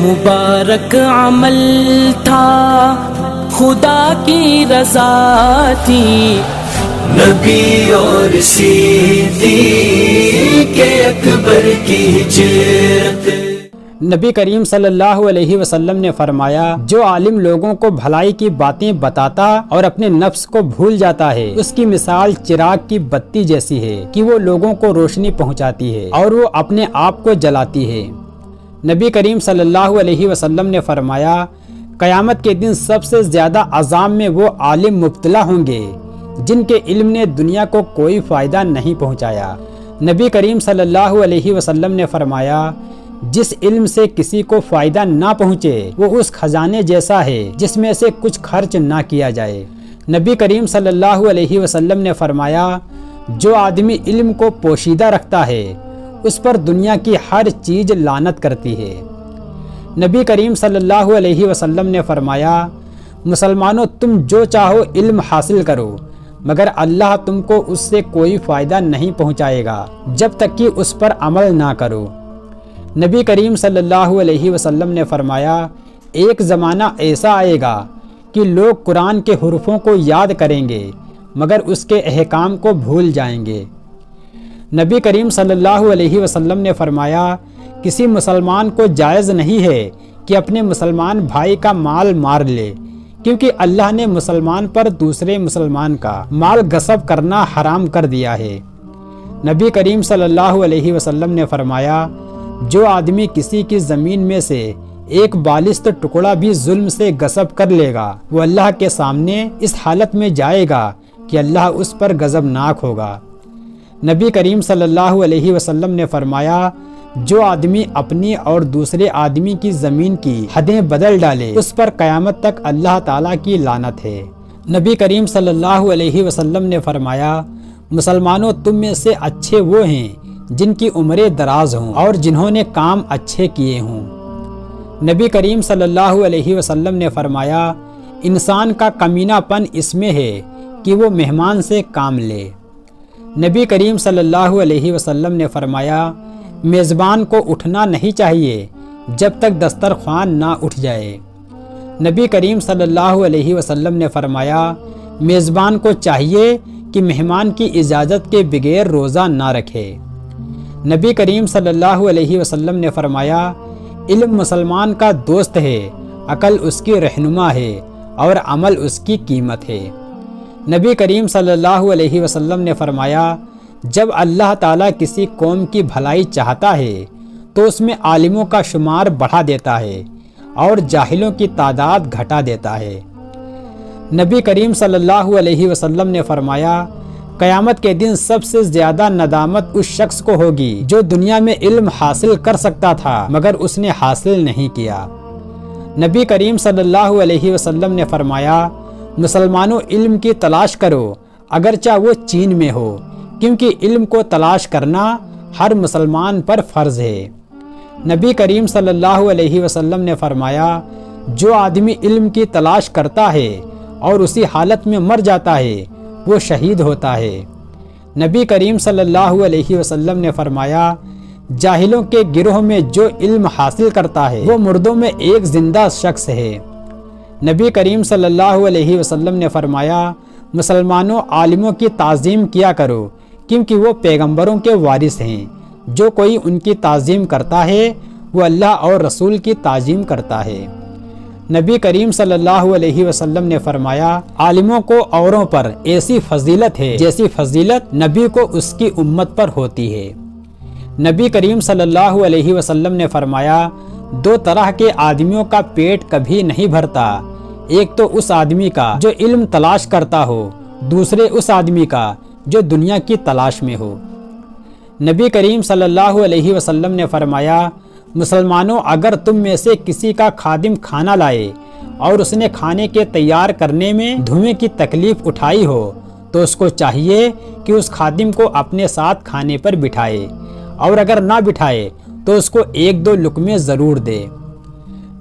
مبارک عمل تھا، خدا کی رضا تھی، نبی اور صدیق اکبر کی ہجرت۔ نبی کریم صلی اللہ علیہ وسلم نے فرمایا، جو عالم لوگوں کو بھلائی کی باتیں بتاتا اور اپنے نفس کو بھول جاتا ہے، اس کی مثال چراغ کی بتی جیسی ہے کہ وہ لوگوں کو روشنی پہنچاتی ہے اور وہ اپنے آپ کو جلاتی ہے۔ نبی کریم صلی اللہ علیہ وسلم نے فرمایا، قیامت کے دن سب سے زیادہ عذاب میں وہ عالم مبتلا ہوں گے جن کے علم نے دنیا کو کوئی فائدہ نہیں پہنچایا۔ نبی کریم صلی اللہ علیہ وسلم نے فرمایا، جس علم سے کسی کو فائدہ نہ پہنچے وہ اس خزانے جیسا ہے جس میں سے کچھ خرچ نہ کیا جائے۔ نبی کریم صلی اللہ علیہ وسلم نے فرمایا، جو آدمی علم کو پوشیدہ رکھتا ہے اس پر دنیا کی ہر چیز لعنت کرتی ہے۔ نبی کریم صلی اللہ علیہ وسلم نے فرمایا، مسلمانوں تم جو چاہو علم حاصل کرو مگر اللہ تم کو اس سے کوئی فائدہ نہیں پہنچائے گا جب تک کہ اس پر عمل نہ کرو۔ نبی کریم صلی اللہ علیہ وسلم نے فرمایا، ایک زمانہ ایسا آئے گا کہ لوگ قرآن کے حروفوں کو یاد کریں گے مگر اس کے احکام کو بھول جائیں گے۔ نبی کریم صلی اللہ علیہ وسلم نے فرمایا، کسی مسلمان کو جائز نہیں ہے کہ اپنے مسلمان بھائی کا مال مار لے، کیونکہ اللہ نے مسلمان پر دوسرے مسلمان کا مال غصب کرنا حرام کر دیا ہے۔ نبی کریم صلی اللہ علیہ وسلم نے فرمایا، جو آدمی کسی کی زمین میں سے ایک بالست ٹکڑا بھی ظلم سے غصب کر لے گا وہ اللہ کے سامنے اس حالت میں جائے گا کہ اللہ اس پر غضبناک ہوگا۔ نبی کریم صلی اللہ علیہ وسلم نے فرمایا، جو آدمی اپنی اور دوسرے آدمی کی زمین کی حدیں بدل ڈالے اس پر قیامت تک اللہ تعالیٰ کی لعنت ہے۔ نبی کریم صلی اللہ علیہ وسلم نے فرمایا، مسلمانوں تم میں سے اچھے وہ ہیں جن کی عمریں دراز ہوں اور جنہوں نے کام اچھے کیے ہوں۔ نبی کریم صلی اللہ علیہ وسلم نے فرمایا، انسان کا کمینہ پن اس میں ہے کہ وہ مہمان سے کام لے۔ نبی کریم صلی اللہ علیہ وسلم نے فرمایا، میزبان کو اٹھنا نہیں چاہیے جب تک دسترخوان نہ اٹھ جائے۔ نبی کریم صلی اللہ علیہ وسلم نے فرمایا، میزبان کو چاہیے کہ مہمان کی اجازت کے بغیر روزہ نہ رکھے۔ نبی کریم صلی اللہ علیہ وسلم نے فرمایا، علم مسلمان کا دوست ہے، عقل اس کی رہنما ہے اور عمل اس کی قیمت ہے۔ نبی کریم صلی اللہ علیہ وسلم نے فرمایا، جب اللہ تعالیٰ کسی قوم کی بھلائی چاہتا ہے تو اس میں عالموں کا شمار بڑھا دیتا ہے اور جاہلوں کی تعداد گھٹا دیتا ہے۔ نبی کریم صلی اللہ علیہ وسلم نے فرمایا، قیامت کے دن سب سے زیادہ ندامت اس شخص کو ہوگی جو دنیا میں علم حاصل کر سکتا تھا مگر اس نے حاصل نہیں کیا۔ نبی کریم صلی اللہ علیہ وسلم نے فرمایا، مسلمانوں علم کی تلاش کرو اگرچہ وہ چین میں ہو، کیونکہ علم کو تلاش کرنا ہر مسلمان پر فرض ہے۔ نبی کریم صلی اللہ علیہ وسلم نے فرمایا، جو آدمی علم کی تلاش کرتا ہے اور اسی حالت میں مر جاتا ہے وہ شہید ہوتا ہے۔ نبی کریم صلی اللہ علیہ وسلم نے فرمایا، جاہلوں کے گروہ میں جو علم حاصل کرتا ہے وہ مردوں میں ایک زندہ شخص ہے۔ نبی کریم صلی اللہ علیہ وسلم نے فرمایا، مسلمانوں عالموں کی تعظیم کیا کرو کیونکہ وہ پیغمبروں کے وارث ہیں، جو کوئی ان کی تعظیم کرتا ہے وہ اللہ اور رسول کی تعظیم کرتا ہے۔ نبی کریم صلی اللہ علیہ وسلم نے فرمایا، عالموں کو اوروں پر ایسی فضیلت ہے جیسی فضیلت نبی کو اس کی امت پر ہوتی ہے۔ نبی کریم صلی اللہ علیہ وسلم نے فرمایا، دو طرح کے آدمیوں کا پیٹ کبھی نہیں بھرتا، ایک تو اس آدمی کا جو علم تلاش کرتا ہو، دوسرے اس آدمی کا جو دنیا کی تلاش میں ہو۔ نبی کریم صلی اللہ علیہ وسلم نے فرمایا، مسلمانوں اگر تم میں سے کسی کا خادم کھانا لائے اور اس نے کھانے کے تیار کرنے میں دھویں کی تکلیف اٹھائی ہو تو اس کو چاہیے کہ اس خادم کو اپنے ساتھ کھانے پر بٹھائے، اور اگر نہ بٹھائے تو اس کو ایک دو لقمے ضرور دے۔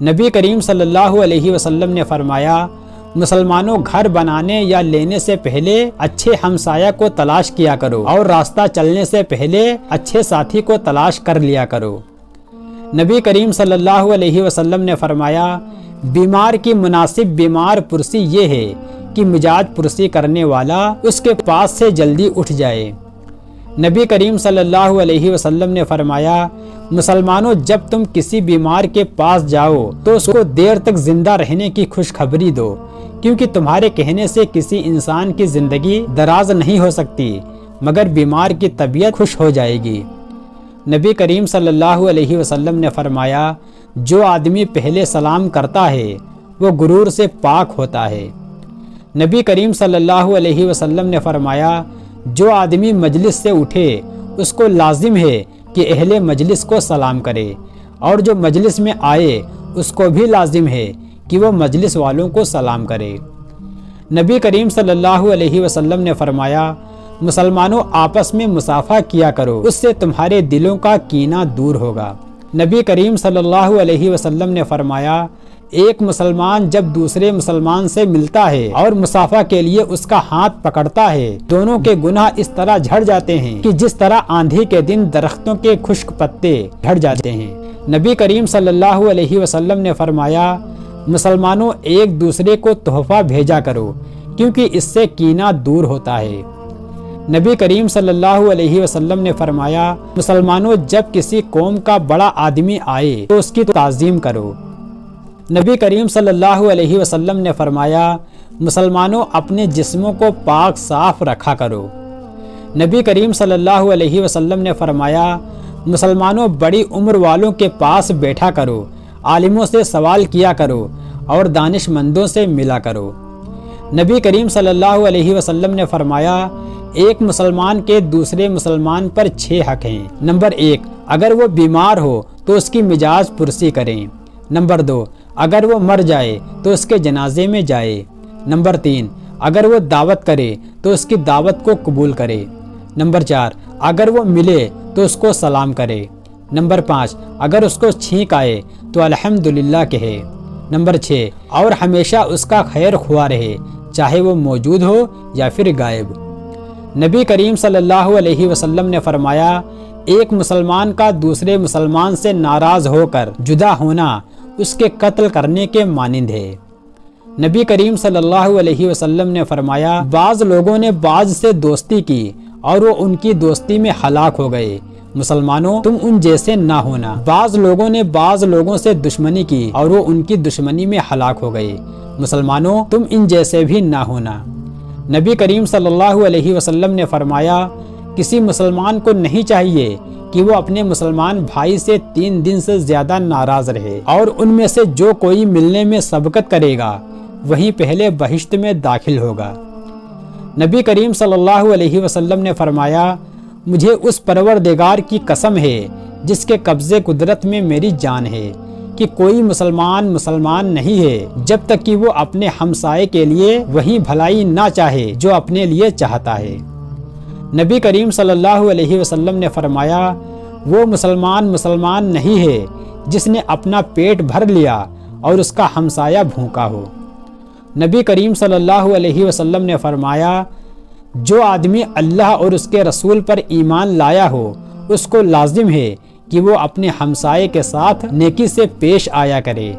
نبی کریم صلی اللہ علیہ وسلم نے فرمایا، مسلمانوں گھر بنانے یا لینے سے پہلے اچھے ہمسایہ کو تلاش کیا کرو اور راستہ چلنے سے پہلے اچھے ساتھی کو تلاش کر لیا کرو۔ نبی کریم صلی اللہ علیہ وسلم نے فرمایا بیمار کی مناسب بیمار پرسی یہ ہے کہ مزاج پرسی کرنے والا اس کے پاس سے جلدی اٹھ جائے۔ نبی کریم صلی اللہ علیہ وسلم نے فرمایا مسلمانوں جب تم کسی بیمار کے پاس جاؤ تو اس کو دیر تک زندہ رہنے کی خوشخبری دو، کیونکہ تمہارے کہنے سے کسی انسان کی زندگی دراز نہیں ہو سکتی مگر بیمار کی طبیعت خوش ہو جائے گی۔ نبی کریم صلی اللہ علیہ وسلم نے فرمایا جو آدمی پہلے سلام کرتا ہے وہ غرور سے پاک ہوتا ہے۔ نبی کریم صلی اللہ علیہ وسلم نے فرمایا جو آدمی مجلس سے اٹھے اس کو لازم ہے کہ اہل مجلس کو سلام کرے، اور جو مجلس میں آئے اس کو بھی لازم ہے کہ وہ مجلس والوں کو سلام کرے۔ نبی کریم صلی اللہ علیہ وسلم نے فرمایا مسلمانوں آپس میں مصافحہ کیا کرو، اس سے تمہارے دلوں کا کینہ دور ہوگا۔ نبی کریم صلی اللہ علیہ وسلم نے فرمایا ایک مسلمان جب دوسرے مسلمان سے ملتا ہے اور مصافحہ کے لیے اس کا ہاتھ پکڑتا ہے، دونوں کے گناہ اس طرح جھڑ جاتے ہیں کہ جس طرح آندھی کے دن درختوں کے خشک پتے جھڑ جاتے ہیں۔ نبی کریم صلی اللہ علیہ وسلم نے فرمایا مسلمانوں ایک دوسرے کو تحفہ بھیجا کرو، کیونکہ اس سے کینہ دور ہوتا ہے۔ نبی کریم صلی اللہ علیہ وسلم نے فرمایا مسلمانوں جب کسی قوم کا بڑا آدمی آئے تو اس کی تعظیم کرو۔ نبی کریم صلی اللہ علیہ وسلم نے فرمایا مسلمانوں اپنے جسموں کو پاک صاف رکھا کرو۔ نبی کریم صلی اللہ علیہ وسلم نے فرمایا مسلمانوں بڑی عمر والوں کے پاس بیٹھا کرو، عالموں سے سوال کیا کرو اور دانش مندوں سے ملا کرو۔ نبی کریم صلی اللہ علیہ وسلم نے فرمایا ایک مسلمان کے دوسرے مسلمان پر 6 حق ہیں۔ نمبر 1 اگر وہ بیمار ہو تو اس کی مزاج پرسی کریں۔ نمبر 2 اگر وہ مر جائے تو اس کے جنازے میں جائے۔ نمبر 3 اگر وہ دعوت کرے تو اس کی دعوت کو قبول کرے۔ نمبر 4 اگر وہ ملے تو اس کو سلام کرے۔ نمبر 5 اگر اس کو چھینک آئے تو الحمدللہ کہے۔ نمبر 6 اور ہمیشہ اس کا خیر خواہ رہے، چاہے وہ موجود ہو یا پھر غائب۔ نبی کریم صلی اللہ علیہ وسلم نے فرمایا ایک مسلمان کا دوسرے مسلمان سے ناراض ہو کر جدا ہونا اس کے قتل کرنے کے مانند ہے۔ نبی کریم صلی اللہ علیہ وسلم نے فرمایا بعض لوگوں نے بعض سے دوستی کی اور وہ ان کی دوستی میں ہلاک ہو گئے، مسلمانوں تم ان جیسے نہ ہونا۔ بعض لوگوں نے بعض لوگوں سے دشمنی کی اور وہ ان کی دشمنی میں ہلاک ہو گئے، مسلمانوں تم ان جیسے بھی نہ ہونا۔ نبی کریم صلی اللہ علیہ وسلم نے فرمایا کسی مسلمان کو نہیں چاہیے کہ وہ اپنے مسلمان بھائی سے 3 دن سے زیادہ ناراض رہے، اور ان میں سے جو کوئی ملنے میں سبقت کرے گا وہی پہلے بہشت میں داخل ہوگا۔ نبی کریم صلی اللہ علیہ وسلم نے فرمایا مجھے اس پروردگار کی قسم ہے جس کے قبضے قدرت میں میری جان ہے کہ کوئی مسلمان نہیں ہے جب تک کہ وہ اپنے ہمسائے کے لیے وہی بھلائی نہ چاہے جو اپنے لیے چاہتا ہے۔ نبی کریم صلی اللہ علیہ وسلم نے فرمایا وہ مسلمان نہیں ہے جس نے اپنا پیٹ بھر لیا اور اس کا ہمسایہ بھوکا ہو۔ نبی کریم صلی اللہ علیہ وسلم نے فرمایا جو آدمی اللہ اور اس کے رسول پر ایمان لایا ہو اس کو لازم ہے کہ وہ اپنے ہمسائے کے ساتھ نیکی سے پیش آیا کرے۔